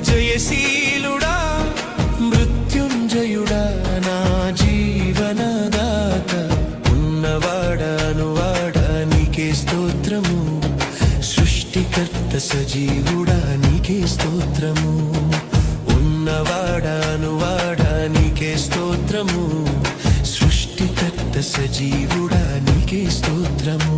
జయశీలుడా మృత్యుంజయుడా నా జీవనదాత ఉన్నవాడా నీకే స్తోత్రము సృష్టికర్త సజీవుడా నీకే స్తోత్రము ఉన్నవాడా నీకే స్తోత్రము సృష్టికర్త సజీవుడా నీకే స్తోత్రము